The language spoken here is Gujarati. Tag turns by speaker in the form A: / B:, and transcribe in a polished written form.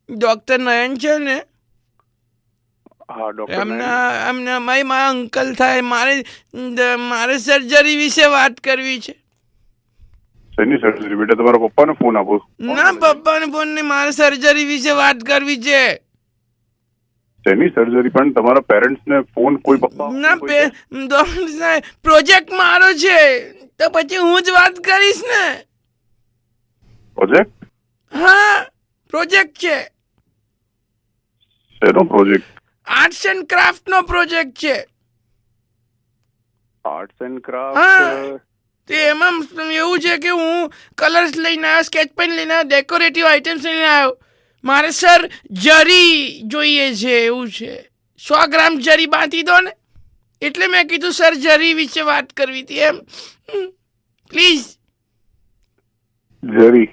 A: ડોક્ટર નયન છે ને,
B: હા ડોક્ટર
A: એમના મારા અંકલ થાય. મારે સર્જરી વિશે વાત કરવી છે.
B: શેની સર્જરી? બેટા તમારા પપ્પાને ફોન આપો.
A: ના, પપ્પાને ફોન નહીં, મારે સર્જરી વિશે વાત કરવી છે.
B: શેની સર્જરી? પણ તમારા પેરેન્ટ્સને ફોન કોઈ પપ્પા
A: ના, પ્રોજેક્ટ મારો છે તો પછી હું જ વાત કરીશ ને.
B: પ્રોજેક્ટ?
A: હા, પ્રોજેક્ટ છે.
B: શેનો પ્રોજેક્ટ?
A: આર્ટ્સ એન્ડ ક્રાફ્ટ નો પ્રોજેક્ટ છે.
B: આર્ટ્સ એન્ડ
A: હા,
B: ક્રાફ્ટ?
A: તે એમાં એવું છે કે હું કલર્સ લઈને આવ્યો, સ્કેચ પેન લઈને આવ્યો, ડેકોરેટિવ આઇટમ્સ લઈને આવ્યો. મારે સર જરી જોઈએ છે, એવું છે. 100 ગ્રામ જરી બાંધી દો ને, એટલે મેં કીધું સર જરી વિશે વાત કરવી હતી એમ. પ્લીઝ.
B: જરી?